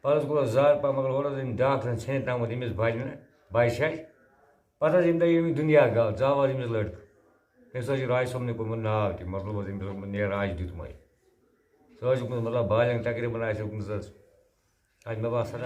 پتہٕ گوٚو زار پَتہٕ مگر اور أمۍ ڈاکٹرن ژھٕنہِ تامَتھ أمِس بَچہِ چھِ پَتہٕ حظ ییٚمہِ دۄہ أمِس دُنیا گاو زاو حظ أمِس لٔڑکہٕ أمِس حظ چھِ راج صٲبنہِ کوٚرمُت ناو تہِ مطلب حظ أمِس اوسمُت نیران راج دیُتمَے سُہ حظ چھُ گوٚمُت مطلب بالینٛگ تقریٖباً آسہِ گٔمٕژ حظ اَتہِ مےٚ باسان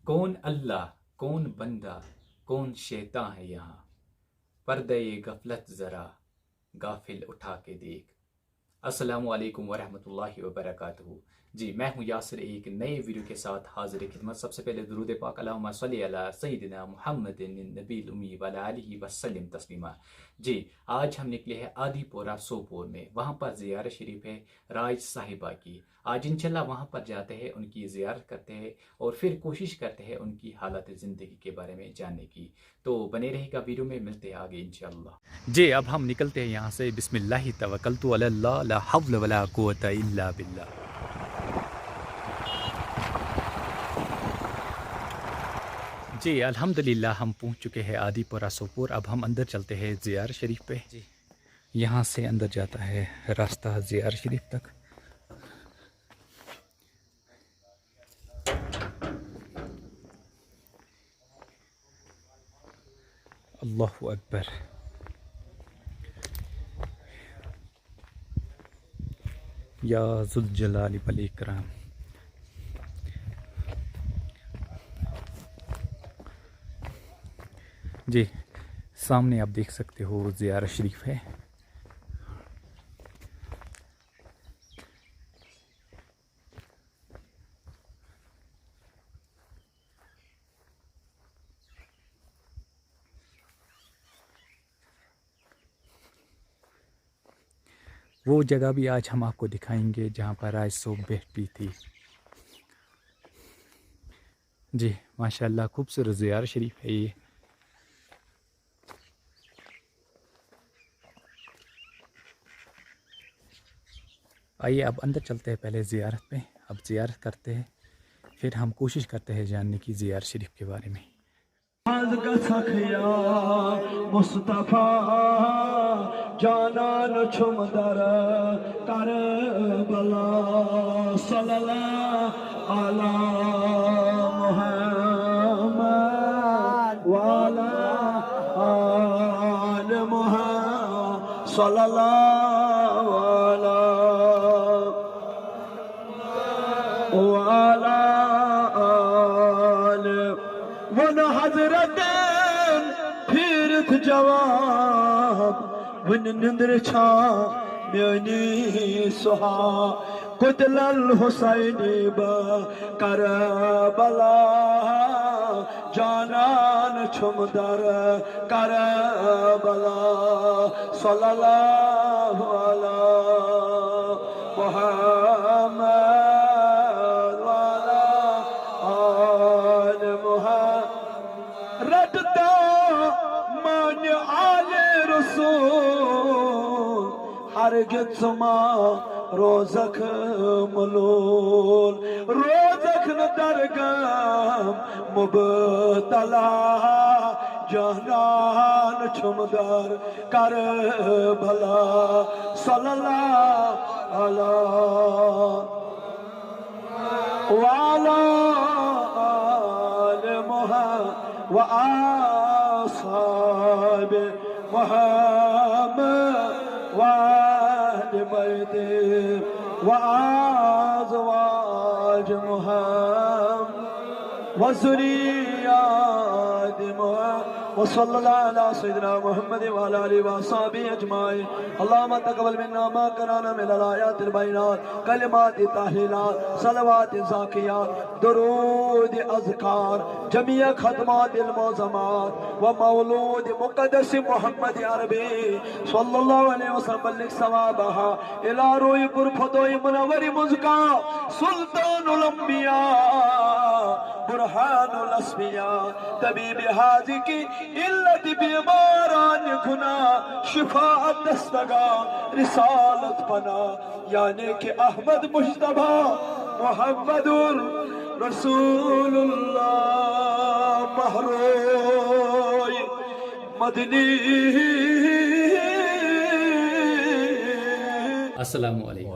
کون اللہ کون بندہ کون شیطان ہے یہاں پردے غفلت ذرا غافل اٹھا کے دیکھ۔ السلام علیکم ورحمۃ اللہ وبرکاتہ۔ جی میں ہوں یاسر ایک نئے ویڈیو کے ساتھ حاضر خدمت۔ سب سے پہلے درود پاک اللہم صلی علی سیدنا محمد النبی الامی وعلی آلہ وسلم تسلیما۔ جی آج ہم نکلے ہیں آدھی پورہ سوپور میں، وہاں پر زیارت شریف ہے راج صاحبہ کی۔ آج انشاءاللہ وہاں پر جاتے ہیں، ان کی زیارت کرتے ہیں اور پھر کوشش کرتے ہیں ان کی حالت زندگی کے بارے میں جاننے کی۔ تو بنے رہے گا ویڈیو میں، ملتے ہیں آگے انشاءاللہ۔ جی اب ہم نکلتے ہیں یہاں سے، بسم اللہ توکلت علی اللہ لا حول ولا قوت الا باللہ۔ جی الحمدللہ ہم پہنچ چکے ہیں آدھی پورہ سوپور۔ اب ہم اندر چلتے ہیں زیارت شریف پہ۔ جی یہاں سے اندر جاتا ہے راستہ زیارت شریف تک۔ اللہ اکبر۔ یا ذوالجلال والاکرام۔ جی سامنے آپ دیکھ سکتے ہو زیارت شریف ہے۔ وہ جگہ بھی آج ہم آپ کو دکھائیں گے جہاں پر راج صاحب بیٹھتی تھی۔ جی ماشاءاللہ خوبصورت زیارت شریف ہے یہ۔ آئیے اب اندر چلتے ہیں، پہلے زیارت پہ، اب زیارت کرتے ہیں پھر ہم کوشش کرتے ہیں جاننے کی زیارت شریف کے بارے میں۔ مصطفیٰ جانان چھم در کربلا صلی اللہ علی محمد وعلی آل محمد صلی اللہ علی وعلی آل ون حضرت پھرت جواب ون نندر چھا میانی سہا قتل الحسین با کربلا جانان چھم در کربلا صلی اللہ علی محمد ہرگز ما روزک ملول روزک ندرگم مبتلا جانان چھم در کربلا صلی اللہ علی وعلی آل محمد وآصحاب محمد وآل بیت وأزواج محمد وذريات محمد وصلى الله على سيدنا محمد وعلى آله وصحبه أجمعين اللهم تقبل منا ما كان من الآيات البينات كلمات تحليلات صلوات زاكيات درود أذكار جميع خدمات المعظمات ومولود مقدس محمد عربي صلى الله عليه وسلم بلغ ثوابها إلى روح برفتوي منور مزكا سلطان الأنبياء برهان الأسمياء طبيب حاذق علت بیماران گنا شفاء دستگا رسالت پنا یعنی کہ احمد مجتبی محمد رسول اللہ رہروی مدنی السلام علیکم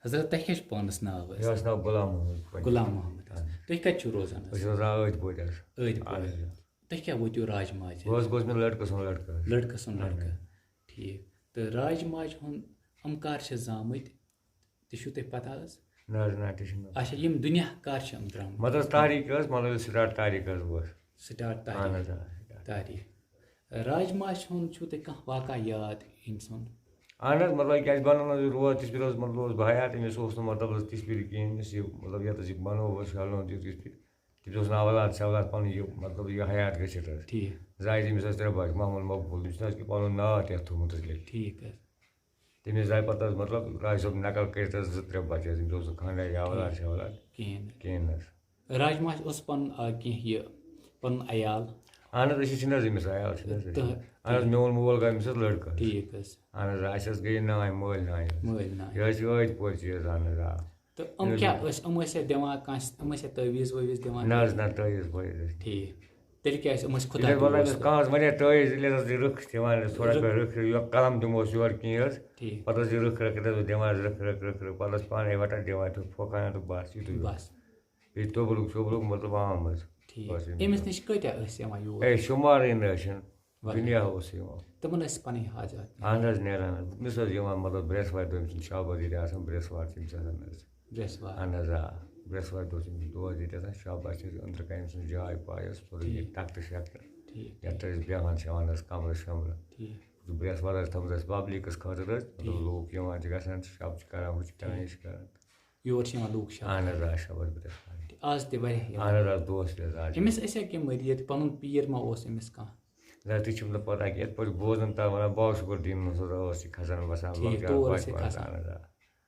حضرت تۄہہِ کیٛاہ چھُ پانَس ناو حظ؟ مےٚ اوس ناو غلام محمد غلام محمد حظ تُہۍ کَتہِ چھُو روزان بہٕ حظ؟ چھُس روزان أتھۍ پورِ حظ أدۍ پورِ تُہۍ کیٛاہ وٲتِو راج ماجہِ بہٕ حظ گوٚژھ مےٚ لٔڑکہٕ سُنٛد لٔڑکہٕ حظ لٔڑکہٕ سُنٛد لٔڑکہٕ ٹھیٖک تہٕ راج ماجہِ ہُنٛد یِم کر چھِ زامٕتۍ تہِ چھُو تۄہہِ پتہ حظ؟ نہ حظ نہ تہِ چھُنہٕ اچھا یِم دُنیا کر چھِ یِم درٛامٕتۍ؟ مطلب تاریٖخ حظ مطلب سِٹاٹ تاریٖخ حظ اوس سٹاٹ اہن حظ تاریٖخ تاریٖخ راج ماجہِ ہُنٛد چھُو تۄہہِ کانٛہہ واقعہ یاد أمۍ سُنٛد؟ اہن حظ مطلب کیٛازِ بَنوو حظ روز تِژھ پھِرِ حظ مطلب اوس بہٕ حیات أمِس اوس نہٕ مطلب حظ تِژھ پھِرِ کِہیٖنۍ أمِس یہِ مطلب یَتھ حظ یہِ بَنوو اوس شالون دیُت تِژھ پھِرِ تٔمِس اوس نہٕ اولاد سولاد پَنُن یہِ مطلب یہِ حیات گٔژھِتھ حظ ٹھیٖک زایہِ تٔمِس حظ 3 بَچہِ محمد مقبوٗل تٔمِس حظ پَنُن ناو تہِ اَتھ تھوٚومُت حظ لیکھِتھ ٹھیٖک حظ تٔمِس زایہِ پَتہٕ حظ مطلب راج صٲب نقل کٔرِتھ حظ 2-3 بَچہِ حظ تٔمِس اوس نہٕ خانٛدار یا اولاد شولاد کِہیٖنۍ نہٕ حظ راج ماجہِ اوس پَنُن کینٛہہ یہِ پَنُن عیال اہن حظ أسۍ چھِنہٕ حظ أمِس عیال چھِنہٕ حظ اہن حظ میون مول گوٚو أمِس حظ لٔڑکہٕ ٹھیٖک حظ اہن حظ اَسہِ حظ گٔیے نانۍ مٲلۍ نانۍ حظ مٲلۍ نانۍ یہِ حظ چھِ أتھۍ پورچی حظ اہن حظ آ تہٕ یِم کیٛاہ ٲسۍ یِم ٲسیا دِوان کٲنٛسہِ یِم ٲسیا تٲویٖز وٲویٖز دِوان؟ نہ حظ نہ تٲیٖز وٲیٖز ٹھیٖک تیٚلہِ کیٛاہ ٲسۍ یِم ٲسۍ خۄدا ییٚلہِ مطلب أمِس کانٛہہ حظ واریاہ تٲیٖز ییٚلہِ حظ یہِ رٕکھ چھِ دِوان حظ تھوڑا رٕکھ قلم دِموس یورٕ کِہیٖنۍ حظ ٹھیٖک پَتہٕ حظ یہِ رٕکھ رٕکھ حظ دِوان حظ رٕکھ پَتہٕ حظ پانَے وَٹان دِوان تہٕ پھۄکھان تہٕ بَس یُتُے بَس بیٚیہِ توٚبرُک مطلب عام حظ ٹھیٖک أمِس نِش کۭتیاہ ٲسۍ یِوان یور؟ ہے شُمارٕے نہٕ حظ چھِنہٕ دُنیا اوس یِوان تِمن ٲسۍ پَنٕنۍ حاجات اہن حظ نیران حظ أمِس حظ یِوان مطلب برٛٮ۪سوارِ دۄہ أمۍ سُنٛد شاباد ییٚتہِ آسان برٛٮ۪سوار چھِ أمِس آسان حظ برٛٮ۪سوار اہن حظ آ برٛٮ۪سوارِ دۄہ چھِ أمِس دۄد ییٚتہِ آسان شاباد چھِ أنٛدرٕ کَنۍ أمۍ سٕنٛز جاے پاے حظ سورُے ییٚتہِ تختہٕ شختہٕ ٹھیٖک یَتھ أسۍ بیٚہوان چھِ یِوان حظ کَمرٕ شَمرٕ ٹھیٖک برٛٮ۪سوار حظ تھٲومٕژ اَسہِ پَبلِکَس خٲطرٕ حظ مطلب لوٗکھ یِوان چھِ گژھان شب چھِ کَران ہُہ چھِ کَران یہِ چھِ کَران یور چھِ یِوان لوٗکھ شب اہن حظ آ شبس برٛٮ۪سوارِ آز تہِ واریاہ اہن حظ آ دوس تہِ حظ آ أمِس ٲسیا کینٛہہ مٔریٖد پَنُن پیٖر ما اوس أمِس کانٛہہ؟ نہ تہِ چھُم نہٕ پَتہ کہِ یِتھ پٲٹھۍ بوزان تَتھ وَنان باغ شُکُر دیٖنَس حظ ٲس یہِ کھَسان وَسان بَچپَن اہن حظ آ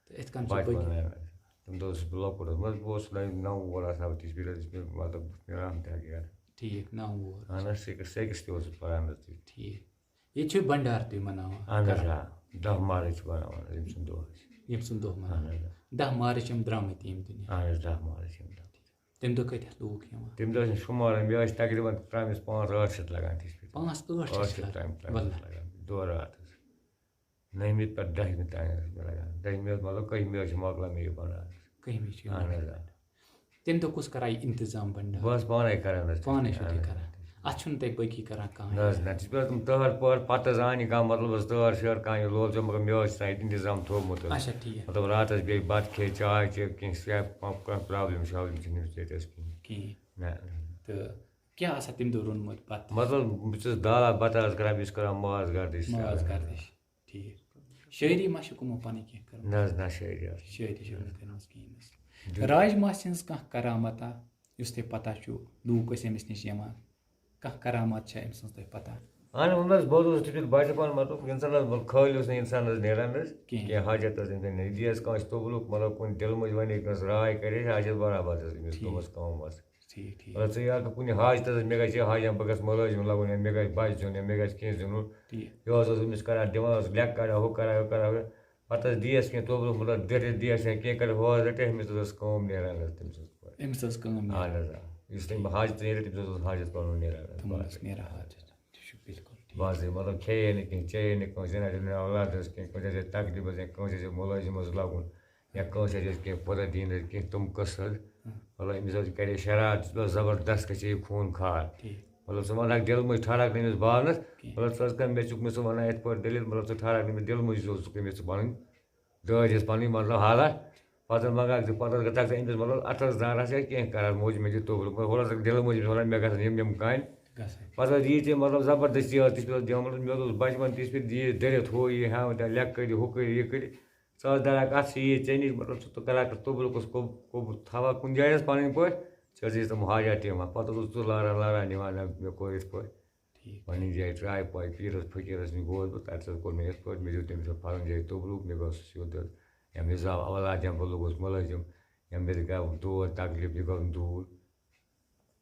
تہٕ یِتھ کٔنۍ بَچپَن تَمہِ دۄہ اوسُس بہٕ لۄکُٹ حظ بہٕ اوسُس 9 وُہُر آسان تِژھ پھِرِ حظ مطلب رحم تہِ گَرِ ٹھیٖک 9 وُہُر اہن حظ سیٚکِس تہِ اوسُس پَران حظ تہِ ٹھیٖک ییٚتہِ چھُ بنڈار تُہۍ مَناوان اہن حظ آ 10 مارٕچ چھِ بَناوان أمۍ سُنٛد دۄہ ییٚمہِ سُنٛد دۄہ اہن مَناوان حظ 10 مارٕچ یِم درٛامٕتۍ ییٚمہِ دُنیا اہن حظ 10 مارٕچ یِم دۄہ تَمہِ دۄہ کۭتیاہ لوٗکھ یِوان؟ تَمہِ دۄہ ٲسۍ نہٕ شُمارَن مےٚ ٲسۍ تقریٖباً ترٛامِس 5-8 شَتھ لَگان تِژھ پھِرِ 5-8 شَتھ لَگان دۄہ رات حظ 9مہِ پٮ۪ٹھ 10مہِ تانۍ حظ مےٚ لَگان 10مہِ حظ مطلب 11مہِ حظ چھِ مۄکلان مےٚ یہِ بَنڈار کٔہمہِ چھِ اہن حظ آ تَمہِ دۄہ کُس کَران یہِ اِنتظام بنڈار؟ بہٕ حظ پانَے کَران حظ پانَے چھُو تُہۍ کَران اَتھ چھُنہٕ تۄہہِ بٲقی کَران نہ کانٛہہ؟ حظ نہ تِژھ پھِرِ حظ تِم تٔہَر پٔہَر پَتہٕ حظ اَنہِ کانٛہہ مطلب حظ تٲر شٲر کانٛہہ یہِ لول ژٕ مگر مےٚ حظ چھِ آسان ییٚتہِ اِنتظام تھوٚومُت حظ اچھا ٹھیٖک مطلب راتَس بیٚیہِ بَتہٕ کھے چاے چے کینٛہہ کانٛہہ پرٛابلِم شابلِم چھِنہٕ أمِس ییٚتہِ حظ کِہیٖنۍ نہ تہٕ کیٛاہ آسان تَمہِ دۄہ روٚنمُت پَتہٕ؟ مطلب بہٕ چھُس دالان بَتہٕ حظ کَران بیٚیہِ چھُس کَران ماز گردِش ماز گردِش ٹھیٖک شٲعری ما چھِ کٕمو پَنٕنۍ کینٛہہ کٔرمٕژ؟ نہ حظ نہ شٲعری حظ شٲعری چھِ کٔرمٕژ کِہیٖنۍ حظ راج ماسہِ ہِنٛز کانٛہہ کرامتا یُس تۄہہِ پَتہ چھُ لوٗکھ ٲسۍ أمِس نِش یِوان کانٛہہ کرامات چھےٚ أمۍ سٕنٛز تۄہہِ پَتہ؟ اہن حظ حظ بہٕ حظ اوسُس تِتھ پٲٹھۍ بَچپَن مطلب اِنسان حظ خٲلی اوس نہٕ اِنسان حظ نیران حظ کینٛہہ حاجت حظ أمِس نہٕ دی حظ کٲنٛسہِ توٚبرُک مطلب کُنہِ دِلہٕ منٛز وَنے کٲنٛسہِ راے کَرے حاجت برابر حظ أمِس دۄہَس کٲم حظ ٹھیٖک ٹھیٖک مطلب ژٕ یہِ اگر کُنہِ حاجتَس حظ مےٚ گژھِ یہِ حاجت بہٕ گژھٕ مُلٲزِم لَگُن یا مےٚ گژھِ بَچہِ زیُن یا مےٚ گژھِ کینٛہہ زینُن یہِ حظ اوس أمِس کَران دِوان حظ لٮ۪کہٕ کَران ہُہ کَران ہُہ کَران پَتہٕ حظ دی اَسہِ کینٛہہ توٚبرُک مطلب دٔرِتھ دی اَسہِ یا کینٛہہ کَرِ ہُہ حظ رَٹہِ أمِس حظ ٲس کٲم نیران حظ تٔمۍ سٕنٛز أمِس ٲس کٲم اہن حظ آ یُس تٔمۍ حاجت نیرِ تٔمِس حظ اوس حاجت پَنُن نیران نیران حاجت تہِ چھُ بِلکُل بَس مطلب کھیٚیے نہٕ کینٛہہ چیٚیے نہٕ کٲنٛسہِ زینان اولاد حظ کینٛہہ کٲنٛسہِ آسہِ تکلیٖف حظ یا کٲنٛسہِ آسہِ مُلٲزِم حظ لَگُن یا کٲنٛسہِ آسہِ کینٛہہ پَتہ دِنۍ حظ کینٛہہ تِم قٕصہٕ حظ مطلب أمِس حظ کَرے شرارت زبردست گژھِ یہِ خوٗن خار مطلب ژٕ وَنکھ دِلہٕ منٛز ٹھارَکھ نہٕ أمِس باونَس مطلب ژٕ حظ کَر مےٚ چھُکھ مےٚ ژٕ وَنان یِتھ پٲٹھۍ دٔلیٖل مطلب ژٕ ٹھارَکھ نہٕ مےٚ دِلہٕ منٛز ژٕ أمِس ژٕ پَنٕنۍ دٲدۍ حظ پَنٕنۍ مطلب حالات پَتہٕ حظ منٛگاکھ ژٕ پَتہٕ حظ گژھکھ ژٕ أمِس مطلب اَتھَس دارَس یا کینٛہہ کَران موجی مےٚ دِ توٚبرُک مگر ہورٕ ٲسکھ دِلہٕ منٛز وَنان مےٚ گژھن یِم کامہِ پَتہٕ حظ یی ژےٚ مطلب زبردستی حظ تِژھ پھِرِ حظ دِوان مطلب مےٚ حظ اوس بَچپَن تِژھ پھِرِ دی دٔرِتھ ہُہ یہِ ہٮ۪وان تہِ لٮ۪کہٕ کٔرِو ہُہ کٔرِو یہِ کٔرِو ژٕ حظ دَرکھ اَتھ یی ژےٚ نِش مطلب ژٕ کَرکھ توٚبرُک اوس تھاوان کُنہِ جایہِ حظ پَنٕنۍ پٲٹھۍ ژےٚ حظ یی تِم حاجات یِوان پَتہٕ حظ اوس ژٕ لاران نِوان مےٚ کوٚر یِتھ پٲٹھۍ پَنٕنۍ جایہِ ٹرٛاے پاے پیٖرَس فٔقیٖرَس نِش گوس بہٕ تَتہِ حظ کوٚر مےٚ یِتھ پٲٹھۍ مےٚ دیُت تٔمِس پَنٕنۍ جایہِ توٚبرُک مےٚ گوٚو سیوٚد حظ یا مےٚ زاو اولاد یا بہٕ لوٚگُس مُلٲزِم یا مےٚ گوٚو دود تکلیٖف یہِ گوٚو دوٗر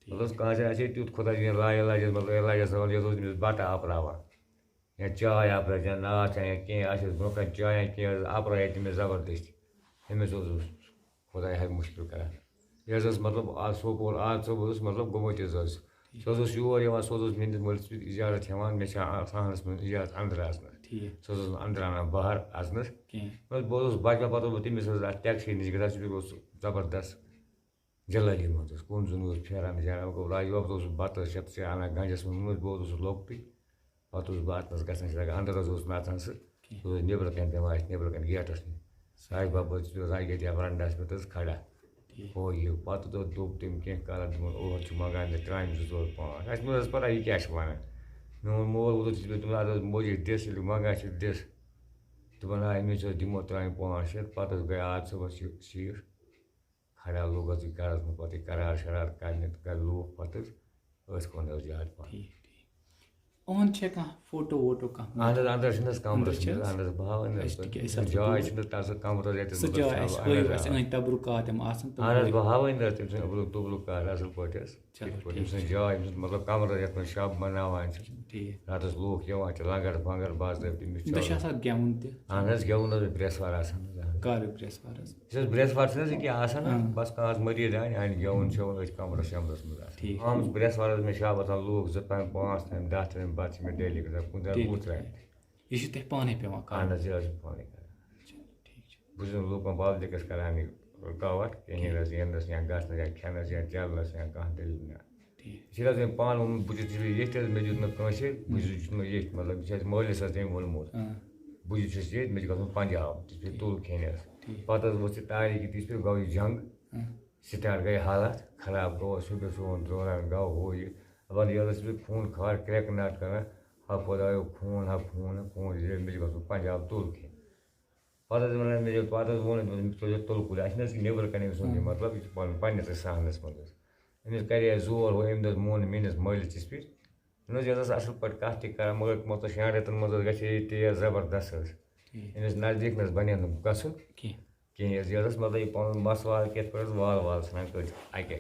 مطلب کٲنٛسہِ آسہِ ہے تیُتھ خۄدا دِیِن لاے علاجَس مطلب علاجَس یہِ اوس أمِس بَتہٕ آپراوان یا چاے آپراوِ یا ناتھ یا کینٛہہ آسٮ۪س برونٛہہ کَنہِ چاے یا کینٛہہ حظ آپرایے تٔمِس زبردستی أمِس اوس خۄداے ہَے مُشکِل کَران یہِ حظ ٲس مطلب آز سوپور آز صٲب اوس مطلب گوٚمُت حظ ٲس سُہ حظ اوس یور یِوان سُہ حظ اوس میٛٲنِس مٲلِس سۭتۍ اِجازت ہٮ۪وان مےٚ چھِ سہنَس منٛز اِجازت اَنٛدر اَژنَس ٹھیٖک سُہ حظ اوس نہٕ اَنٛدر اَنان باہر اَژنَس کینٛہہ بہٕ اوسُس بَچپَن پَتہٕ اوسُس بہٕ تٔمِس حظ اَتھ ٹٮ۪کسی نِش گژھان سُہ اوس زبردست جلٲلی منٛز اوس کُن زوٚن اوس پھیران شیران گوٚو راجہِ بَب اوسُس بَتہٕ شَتہٕ چھِ اَنان گَنٛجَس منٛز بہٕ اوسُس لۄکٹُے پَتہٕ اوسُس بہٕ اَتنَس گژھان چھِ لگان اَنٛدر حظ اوس نہٕ اَژان سُہ اوس نیٚبرٕ کَنۍ دِوان اَسہِ نیٚبرٕ کَنۍ گیٹَس نِش راجہِ بَب حظ اوس راجہِ گیٹہِ وَرَنٛڈاہَس پٮ۪ٹھ حظ کھڑا ہو یہِ پَتہٕ دوٚپ تٔمۍ کینٛہہ کالَس دوٚپُن اوٚڑ چھُ منٛگان مےٚ ترٛامہِ 2 4 5 اَسہِ مہ ٲس پَتہ یہِ کیٛاہ چھِ وَنان میون مول وول چھُس بہٕ اَدٕ حظ موجی دِس ییٚلہِ منٛگان چھِ دِس دوٚپُن آ أمِس حظ دِمو ترٛامہِ 5 6 پَتہٕ حظ گٔے آز صُبحس یہِ شیٖٹ کھڑا لوٚگ حظ یہِ گَرَس منٛز پَتہٕ یہِ قرار شرار کَرنہِ تہٕ گَرِ لوٗکھ پَتہٕ حظ ٲسۍ کُن حظ زیادٕ پَہَن یِہُنٛد چھےٚ کانٛہہ فوٹو ووٹو کانٛہہ اَہن حظ اَنٛدر چھِنہٕ حظ کَمرَس منٛز اَہن حظ بہاوان حظ جاے چھِنہٕ تَتھ سُہ کَمرٕ ییٚتٮ۪تھ سُہ جاے اَسہِ ہٲیِو اَسہِ أنٛدۍ تبرُکات یِم آسان اَہن حظ بہٕ ہاوٲنۍ حظ تٔمۍ سٕنٛدۍ ابروٗ تبرُکات اَصٕل پٲٹھۍ حظ تِتھ پٲٹھۍ تٔمۍ سٕنٛز جاے أمۍ سُنٛد مطلب کَمرٕ یَتھ منٛز شب مَناوان چھِ ٹھیٖک راتَس لوٗکھ یِوان چھِ لنٛگَر بنٛگَر باضٲبطہٕ تٔمِس دۄہ چھِ آسان گٮ۪وُن تہِ اَہن حظ گٮ۪وُن حظ برٛٮ۪سوار آسان حظ کَر برٛٮ۪سوار حظ یُس حظ برٛٮ۪سوار چھِنہٕ حظ ییٚکیٛاہ آسان بَس کانٛہہ حظ مٔریٖد اَنہِ گٮ۪وُن شٮ۪وُن أتھۍ کَمرَس شَمرَس منٛز آسان عام برٛٮ۪سوار حظ مےٚ شب آسان لوٗکھ 2 ترامہِ 5 ترامہِ 10 ترامہِ بَتہٕ چھِ مےٚ ڈیلی گژھان کُنہِ دۄہ 20 ترامہِ یہِ چھُ تۄہہِ پانَے پٮ۪وان کَرُن اَہن حظ یہِ حظ چھُ پانَے کَران ٹھیٖک چھُ بہٕ چھُس نہٕ لوٗکَن پالٹِکٕس کَران یہِ رُکاوَٹ کِہیٖنۍ حظ یِنَس یا گژھنَس یا کھٮ۪نَس یا چَلنَس یا کانٛہہ دٔلیٖل نہ یہِ چھِ حظ أمۍ پانہٕ ووٚنمُت بہٕ چھُس ییٚتھۍ حظ مےٚ دیُت نہٕ کٲنٛسہِ بہٕ چھُس نہٕ ییٚتھۍ مطلب یہِ چھِ اَسہِ مٲلِس حظ تٔمۍ ووٚنمُت بہٕ چھُس ییٚتہِ مےٚ چھُ گژھُن پنٛجاب تِژھ پھِرِ تُل کھٮ۪نہِ حظ پَتہٕ حظ ؤژھ یہِ تاریٖخی تِژھ پھِرِ گوٚو یہِ جنٛگ سِٹاٹ گٔے حالات خراب گوٚو سیوٚد سون دوران گوٚو ہُہ یہِ دَپان یہِ حظ ٲسۍ خوٗن کھار کرٛٮ۪کہٕ ناٹ کَران ہا خۄدایو خوٗن ہا خوٗن ہا خوٗن مےٚ چھُ گژھُن پنٛجاب تُل کھٮ۪نہِ پَتہٕ حظ وَنان مےٚ پَتہٕ حظ ووٚن أمۍ تُلِو تُلہٕ کُلۍ اَسہِ چھِنہٕ حظ نیٚبرٕ کَنۍ أمۍ سُنٛد یہِ مطلب یہِ چھُ پَنُن پنٛنِسٕے سہنَس منٛز حظ أمِس کَرے زور ہُہ أمۍ دۄہ مون نہٕ میٛٲنِس مٲلِس تِژھ پھِرِ چھُنہٕ حظ یہِ حظ ٲس اَصٕل پٲٹھۍ کَتھ تہِ کَران مگر 6 رٮ۪تَن منٛز حظ گژھِ یہِ تیز زبردست حظ أمِس نزدیٖک نہ حظ بَنے نہٕ گژھُن کِہیٖنۍ حظ یہِ حظ ٲس مطلب یہِ پَنُن مَس وال کِتھ پٲٹھۍ حظ وال ژھٕنان کٔڑِتھ اَکے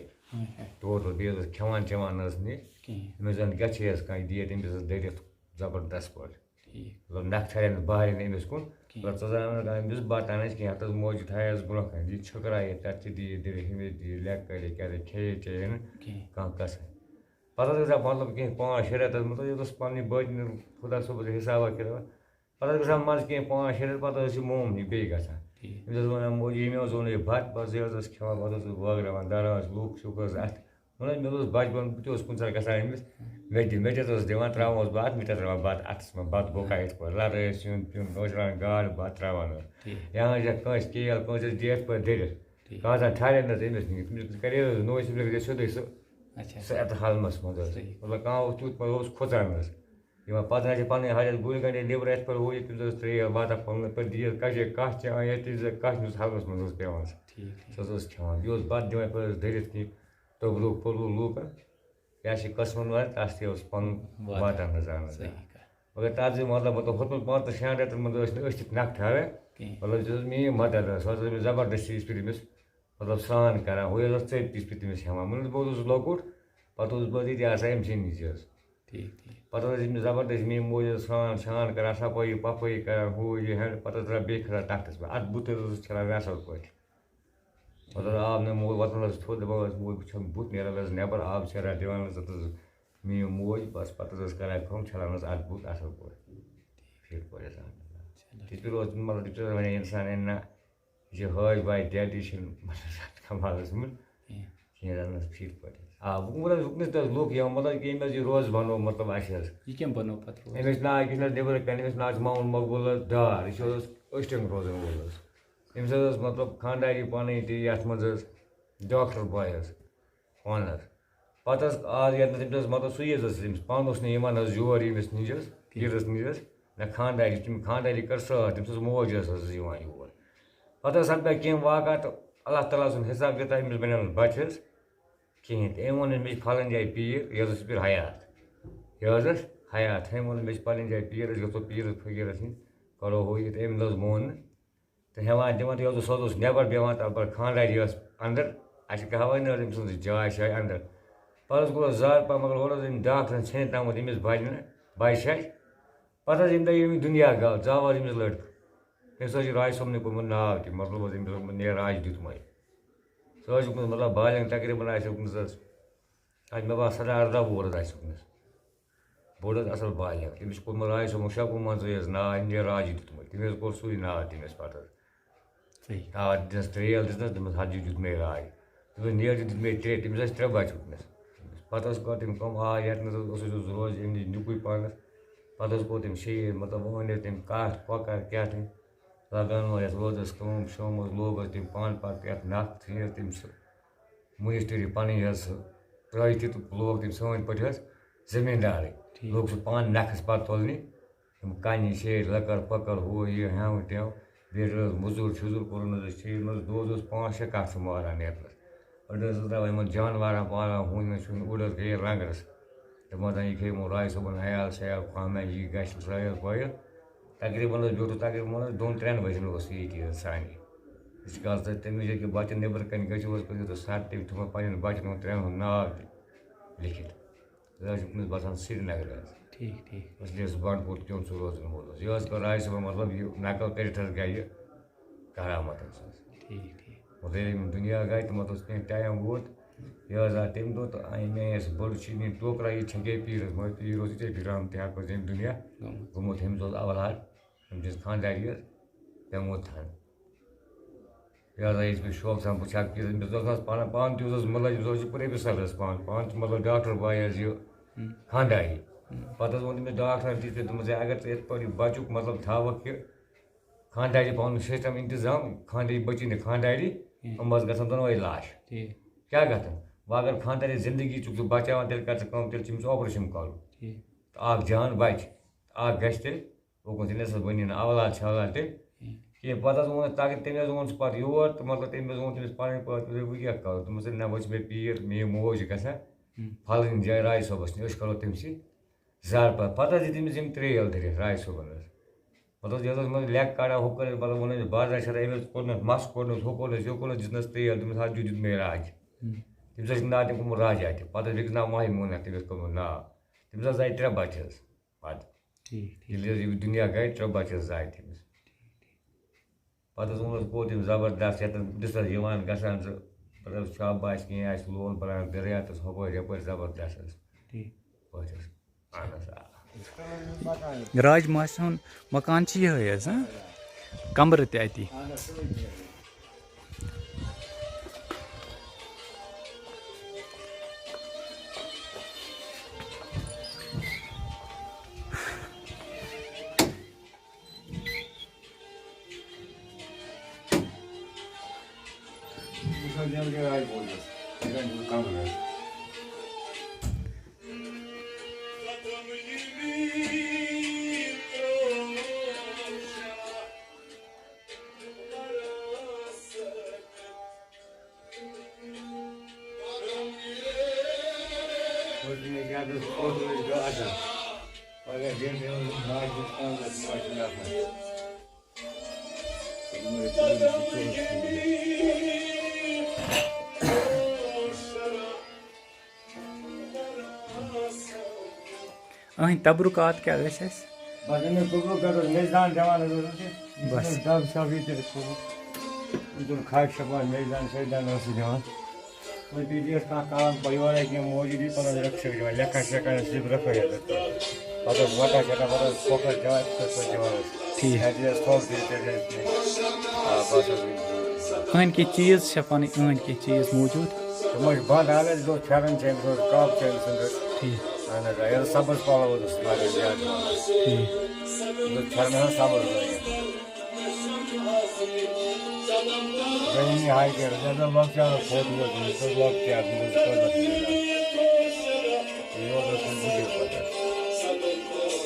ٹوٹل بیٚیہِ حظ ٲس کھٮ۪وان چٮ۪وان نہ حظ نہٕ أمِس زَن گژھِ حظ کانٛہہ یہِ دِیَتھ أمِس حظ دٔرِتھ زبردست پٲٹھۍ مطلب نَکھٕ تھایَن نہٕ بہرِ نہٕ أمِس کُن مطلب ژٕ زَن أمِس بَتہٕ اَنَس کینٛہہ ہَتھ حظ موجی تھایَس برونٛہہ کَنہِ یہِ چھٔکرایے تَتہِ تہِ دِیہِ دِرِ ہُمِس دِیہِ لٮ۪کہٕ کَرے کیٛاہ کھیٚیے چیٚیے نہٕ کانٛہہ کَسٕے پَتہٕ حظ گژھان مطلب کینٛہہ 5 6 رٮ۪تھ حظ مطلب یہِ اوس پَنٕنۍ بٲتۍ خۄدا صٲبَس حِسابا کِتابا پَتہٕ حظ گژھان منٛزٕ کینٛہہ 5 6 رٮ۪تھ پَتہٕ حظ چھِ مومنی بیٚیہِ گژھان أمِس حظ وَنان موجی ییٚمہِ حظ اوٚن یہِ بَتہٕ بَس یہِ حظ ٲس کھٮ۪وان پَتہٕ حظ اوس بٲگراوان دَران ٲسۍ لوٗکھ شوٗکھ حظ اَتھِ وَنان مےٚ اوس بَچپَن بہٕ تہِ اوسُس کُنہِ ساتہٕ گژھان أمِس مےٚ تہِ اوس دِوان ترٛاوان اوسُس بہٕ اَتھ مےٚ تہِ ترٛاوان بَتہٕ اَتھَس منٛز بَتہٕ بوٚکا یِتھ پٲٹھۍ لَرٕ ٲسۍ سیُن پیُن کٲنٛسہِ رَنان گاڈٕ بَتہٕ ترٛاوان حظ یا حظ یا کٲنٛسہِ کیل کٲنٛسہِ حظ دِی یِتھ پٲٹھۍ دٔرِتھ کانٛہہ زَن ٹھہرے نہٕ حظ أمِس نِش تٔمِس کَرے حظ نوٚے سِپرے سیوٚدُے سُہ اَتھ حالمَس منٛز حظ مطلب کانٛہہ اوس تیُتھ پٲٹھۍ اوس کھۄژان حظ یِوان پَتہٕ حظ چھِ پَنٕنۍ حاجت گُرۍ گَنڈے نیٚبرٕ یِتھ پٲٹھۍ ہُہ یہِ تٔمِس حظ ترٛیش واتان پَنُن پٲٹھۍ دِیِو کَجے کَچھ چٮ۪وان ییٚتہِ کَچھ نِس حالَس منٛز اوس پٮ۪وان سُہ حظ اوس کھٮ۪وان بیٚیہِ اوس بَتہٕ دِوان یِتھ پٲٹھۍ حظ دٔرِتھ کینٛہہ توٚبروٗ پھوٚلوٗ لوٗکَن کیٛاہ چھِ قٕسمَن وارِ تَس تہِ اوس پَنُن واتان حظ اہن حظ مگر تَتھ زِ مطلب ہُتھ منٛز 5 6 رٮ۪تَن منٛز ٲسۍ نہٕ أسۍ تہِ نَکھٕ ٹھہران مطلب یہِ حظ میٛٲنۍ مَدَر ٲس سۄ حظ ٲس أمِس زبردستی یِژھ پھِرِ أمِس مطلب سرٛان کَران ہُہ حظ ٲس ژٔپۍ تِژھ پھِرِ تٔمِس ہٮ۪وان مطلب بہٕ اوسُس لۄکُٹ پَتہٕ اوسُس بہٕ ییٚتہِ آسان أمۍ سٕنٛدۍ نِش حظ پَتہٕ حظ ٲسۍ أمِس زبردست میٛٲنۍ موج حظ سرٛان شان کَران صفٲیی پَفٲیی کَران ہُہ یہِ ہٮ۪نٛڈ پَتہٕ حظ درٛاو بیٚیہِ کھَسان تَختَس پٮ۪ٹھ اَتھ بُتھ حظ اوس چھَلان مےٚ اَصٕل پٲٹھۍ پَتہٕ حظ آب نہٕ موج وۄتھان حظ تھوٚد دَپان ٲس موج بہٕ چھَکھ بُتھ نیران حظ نٮ۪بَر آب شیران دِوان حظ تَتھ حظ میٛٲنۍ موج بَس پَتہٕ حظ ٲس کَران کٲم چھَلان حظ اَتھ بُتھ اَصٕل پٲٹھۍ ٹھیٖک پٲٹھۍ حظ تِتھ پھِرِ اوس مطلب تِتھ پھِرِ وَنان اِنسان ہے نہ یہِ چھِ حٲج باے ڈیڈ یہِ چھِنہٕ مطلب کَمالَس منٛز کِہیٖنۍ رَنان حظ ٹھیٖک پٲٹھۍ آ وۄنۍ حظ وٕنکٮ۪نَس تہِ حظ لُکھ یِوان مطلب کہِ أمۍ حظ یہِ روزٕ بَنوو مطلب اَسہِ حظ أمِس ناو کہِ چھِنہٕ حظ نیٚبرٕ کَنۍ أمِس ناو چھُ محمد مقبوٗل حظ ڈار یہِ چھُ حظ أسٹَنٛگ روزان وول حظ أمِس حظ ٲس مطلب خانٛداری پَنٕنۍ تہِ یَتھ منٛز حظ ڈاکٹر باے حظ پانہٕ حظ پَتہٕ حظ آز ییٚتنَس أمِس حظ مطلب سُے حظ ٲس أمِس پانہٕ اوس نہٕ یِوان حظ یور ییٚمِس نِش حظ پیٖرَس نِش حظ نہ خانٛداری تٔمۍ خانٛداری کٔر سٲر تٔمِس ٲس موج حظ یِوان یور پَتہٕ حظ سَپدے کینٛہہ واقعہ تہٕ اللہ تعالیٰ سُنٛد حِساب کِتاب أمِس بَنیو نہٕ بَچہِ حظ کِہیٖنۍ تہِ أمۍ ووٚن مےٚ چھِ پھلٲنۍ جایہِ پیٖر یہِ حظ ٲس پیٖر حیات یہِ حظ ٲس حیات أمۍ ووٚن مےٚ چھِ پَنٕنۍ جایہِ پیٖر أسۍ گژھو پیٖرَس فقیٖرَس نِش کَرو ہُہ یہِ تہٕ أمۍ نہ حظ مون نہٕ تہٕ ہٮ۪وان دِوان تہٕ یہِ حظ اوس نٮ۪بَر بیٚہوان تہٕ البتہ خانٛداری ٲس اَنٛدر اَسہِ چھِ کہاوَے نہٕ حظ أمۍ سٕنٛز جاے شاے اَنٛدر پَتہٕ حظ گوٚو حظ زارٕ پَہَم مگر اورٕ حظ أمۍ ڈاکٹرَن ژھٕنِتھ تامَتھ أمِس بَجہِ شاجہِ پَتہٕ حظ ییٚمہِ دۄہ ییٚمہِ دُنیا گاو زاو حظ أمِس لٔڑکہٕ تٔمِس حظ چھِ راجہِ صٲبنٕے کوٚرمُت ناو تہِ مطلب حظ أمِس اوسمُت نیراج دیُتمُت سُہ حظ چھُ گوٚمُت مطلب بالینٛگ تقریٖباً آسہِ گٔمٕژ حظ آج مےٚ باسان 17 وُہُر آسہِ صُبحنَس بوٚڑ حظ اَصٕل بالغ تٔمِس چھُ کوٚرمُت راے صٲبُن شَکوٗ منٛزٕے حظ ناو اِنڈیا راجہِ دیُتمُت تٔمۍ حظ کوٚر سُے ناو تٔمِس پَتہٕ حظ صحیح آ دِژنَس ترٛیل دِژنَس دوٚپمَس ہَتھ دیُت مےٚ راے دوٚپمَس نیرٕ دیُت مےٚ ترٛےٚ تٔمِس ٲسۍ 3 بَچہِ وٕنۍکٮ۪نَس پَتہٕ حظ کٔر تٔمۍ کٲم یَتنَس حظ اوسُس روزِ اَمہِ نِش نِکُے پانَس پَتہٕ حظ کوٚر تٔمۍ شیٖر مطلب أنۍ حظ تٔمۍ کَٹھ کۄکَر کیٛاہ تام لگان یَتھ وٲژ کٲم شٲم حظ لوگ حظ تٔمۍ پانہٕ پَتہٕ یَتھ نَکھ ژھٕنۍ حظ تٔمۍ سُہ مٔنِشتٔری پَنٕنۍ حظ سُہ ترٛٲیِتھ تہٕ لوگ تٔمۍ سٲنۍ پٲٹھۍ حظ زٔمیٖندارٕے لوگ سُہ پانہٕ نَکھَس پَتہٕ تُلنہِ تِم کَنہِ شیرِ لٔکٕر پٔکٕر ہُہ یہِ ہٮ۪وٕ ٹٮ۪و بیٚیہِ حظ موٚزوٗر شوٚزوٗر کوٚرُن حظ شیٖر منٛز دۄہَس اوس 5-6 کَٹھ سُہ ماران نیرنَس أڑۍ حظ ترٛاوان یِمَن جانوارَن پالان ہوٗنۍ شوٗنۍ اوٚڑ حظ گٔیے رنٛگرَس دَپان یہِ کھیٚیہِ یِمو راے صٲبُن عیال شیال خانہ یہِ گژھِ سٲیِل پٲیِل تقریٖباً حظ بیوٗٹھُس تقریٖباً حظ 2-3 بَجَن اوس سُہ ییٚتی حظ سانہِ ییٖتِس کالَس تہٕ تٔمِس ییٚکیٛاہ بَچَن نیٚبرٕ کَنۍ گٔژھِو حظ کٔرِو تہٕ سَر تٔمۍ تھوٚومُت پنٛنٮ۪ن بَچَن ہُنٛد 3 ہُنٛد ناو تہِ لیکھِتھ یہِ حظ چھُ وٕنۍکٮ۪نَس باسان سرینگرٕ حظ ٹھیٖک ٹھیٖک اِسلیے سُہ بنٛڈپوٗر کیوٚم سُہ روزان وول حظ یہِ حظ کٔر راے صٲبَن مطلب یہِ نقل کٔرِتھ حظ گٔے یہِ کرامت حظ ٹھیٖک ٹھیٖک مطلب ییٚلہِ یِم دُنیا گٔے تِمَن اوس کینٛہہ ٹایم ووت یہِ حظ آو تَمہِ دۄہ تہٕ مےٚ ٲس بٔڑ شیٖرِنۍ ٹوکرا یہِ چھَکے پیٖرَس مگر پیٖر اوس یِتھَے پھِران تہِ ہٮ۪کو أمۍ دُنیا گوٚمُت أمِس اوس اولاد أمۍ سٕنٛز خانٛدارِ حظ پیوٚمُت یہِ حظ آے أسۍ مےٚ شوقہٕ سان بہٕ چھَکہٕ پیٖرَس أمِس اوس پانہٕ تہِ اوسُس مُلٲزِم اوس یہِ پرٛوفیسَر حظ پانہٕ چھُ مطلب ڈاکٹر باے حظ یہِ خانٛدارِ پَتہٕ حظ ووٚن تٔمِس ڈاکٹرَن تہِ دوٚپمَس ہے اگر ژٕ یِتھ پٲٹھۍ یہِ بَچُک مطلب تھاوَکھ یہِ خانٛدارِ پَنُن سِسٹَم اِنتِظام خانٛدارِ بٔچی نہٕ خانٛدارِ یِم حظ گژھن دۄنوَے لاش کیٛاہ گژھن وۄنۍ اگر خانٛدارِ زندگی چھُکھ ژٕ بَچاوان تیٚلہِ کَر ژٕ کٲم تیٚلہِ چھِ أمِس آپریشَن کَرُن تہٕ اَکھ جان بَچہِ اَکھ گژھِ تیٚلہِ اوکُن تیٚلہِ ہَسا بٔنی نہٕ اولاد چھالاد تیٚلہِ کینٛہہ پَتہٕ حظ ووٚن تَمہِ حظ ووٚن سُہ پَتہٕ یور تہٕ مطلب تٔمۍ حظ ووٚن تٔمِس پَنٕنۍ پٲٹھۍ وۄنۍ کیٛاہ کَرو دوٚپمَس نہ وۄنۍ چھِ مےٚ پیٖر میٛٲنۍ موج چھِ گژھان پھلٲنۍ جایہِ راے صٲبَس نِش أسۍ کَرو تٔمۍسٕے زارٕ پَتہٕ حظ دِتۍ تٔمِس یِم ترٛیل دٔرِتھ راے صٲبَن حظ مطلب یہِ حظ اوس لٮ۪کہٕ کَڑان ہُہ کٔرِتھ مطلب ووٚنُس بازرا شَرا أمۍ حظ کوٚرنَس مَس کوٚرنَس ہُہ کوٚرنَس یہِ کوٚرنَس دِژنَس ترٛیل دوٚپمَس ہَتھ دیُت مےٚ راج تٔمِس حظ چھِ ناو تٔمۍ کوٚرمُت راجا تہِ پَتہٕ حظ بیٚکِس ناو ماہی موٗنا تٔمِس کوٚرمُت ناو تٔمِس حظ زاے 3 بَچہِ حظ پَتہٕ ییٚلہِ حظ یہِ دُنیا گٔے 3 بَچہِ حظ زاے تٔمِس پَتہٕ حظ ووٚنُس کوٚر تٔمۍ زبردست یَتَن دِژَس یِوان گژھان سُہ پَتہٕ حظ شب آسہِ کینٛہہ آسہِ لول بَران دٔریاتَس ہُپٲرۍ یَپٲرۍ زبردست حظ پٲٹھۍ حظ اہن حظ راج ماسہِ ہُنٛد مکان چھِ یِہوٚے حظ کَمرٕ تہِ اَتی تبرُکات کیٛاہ ٲسۍ اَسہِ بَس أمِس تبرُکات اوس میزدان دِوان حظ بَس ڈَب شَب ییٚتہِ کوٚرمُت کھادِ شَبان میزدان سیزدان ٲسٕس دِوان وۄنۍ پیٚٹھی ٲس کانٛہہ کَران یورے کینٛہہ موجوٗدی پَتہٕ حظ رِکشا دِوان لیکھان شیکھان سِلِپ رَفٲیی حظ پَتہٕ حظ وَٹان شَٹان پَتہٕ حظ کھوکھر دِوان تِتھَے پٲٹھۍ دِوان حظ ٹھیٖک اَتہِ ٲس تھوٚپ دِتھ آ بَس حظ أنٛدۍ کینٛہہ چیٖز چھا پَنٕنۍ أنٛدۍ کینٛہہ چیٖز موٗجوٗد تِم حظ چھِ بنٛد اَگر أسۍ دوٚپ پھٮ۪رَن چھِ أمِس حظ کَپ چھِ أمۍ سُنٛد حظ ٹھیٖک اہن حظ یہِ حظ سَبٕز پَلو حظ اوس لاگان زیادٕ ٹھیٖک پھٮ۪رن حظ سَبٕز لٲگِتھ زٔمیٖنی ہاے کَر حظ لۄکچار فوٹو حظ لۄکچار یور اوس پَتہٕ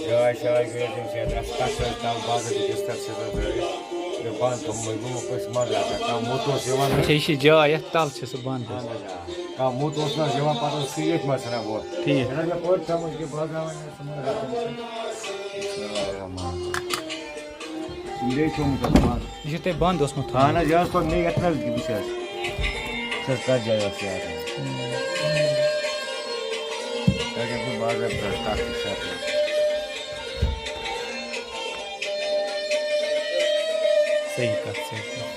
جاے شاے گٔے تٔمۍ سۭتۍ اَسہِ کَتھ حظ تَل باضٲبطہٕ بِستر سِستر ترٛٲوِتھ بیٚیہِ بنٛد تھوٚمُت گوٚمُت کٲنٛسہِ منٛزٕ آسان کانٛہہ موٚت اوس یِوان اچھا یہِ چھِ جاے یَتھ تَل چھِ سُہ بنٛد حظ کانٛہہ موٚت اوس نہٕ حظ یِوان پَتہٕ اوس سُہ ییٚتھۍ منٛز ژھٕنان ووت ٹھیٖک یہِ حظ مےٚ پٔر تھٲومٕژ کہِ بٲگراوٕنۍ بیٚیہِ تھوٚمُت حظ بنٛد یہِ چھُو تۄہہِ بنٛد اوسمُت اہن حظ یہِ حظ کوٚر مےٚ یَتھ حظ وٕچھ حظ سۄ حظ کَتھ جایہِ ٲس یاد باضٲبطہٕ حظ کَتھ شَرط صحیح کَتھ صحیح کَتھ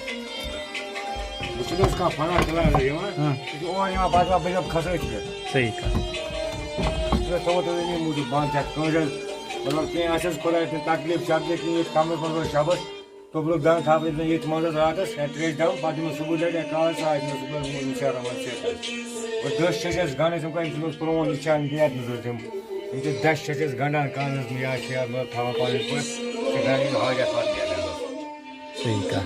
چھُنہٕ کانٛہہ فنا کٕلاس یِوان یہِ چھُ اورٕ یِوان پَتہٕ دَپان بہٕ دَپہٕ کھسو أتھۍ پٮ۪ٹھ صحیح کہا تھوٚومُت اَمے موٗجوٗب بنٛد ژےٚ کٲنٛسہِ مطلب کینٛہہ آسٮ۪س خۄداے سٕنٛز تکلیٖف شکلیٖف کِنہٕ ییٚتہِ کمرَس منٛز روزِ شبس توٚبرُک دَنٛد تھاوٕ بہٕ ییٚتھۍ منٛز راتَس یا ترٛیش دَم پَتہٕ دِمہٕ سُبُح لَٹہِ یا کالہٕ ژاے دِمہٕ صُبحس شہرَس منٛز دٔچھ چھِ اَسہِ گَنٛڈ أمۍ چھُنہٕ پرٛون نِشان نیٹ نظر تِم یِم چھِ دَچھ چھِ أسۍ گَنٛڈان کانَس یا شیر مطلب تھاوان پَنٕنۍ پٲٹھۍ چھِ گَرِ ہُنٛد حاجت پَتہٕ نیران صحیح کہا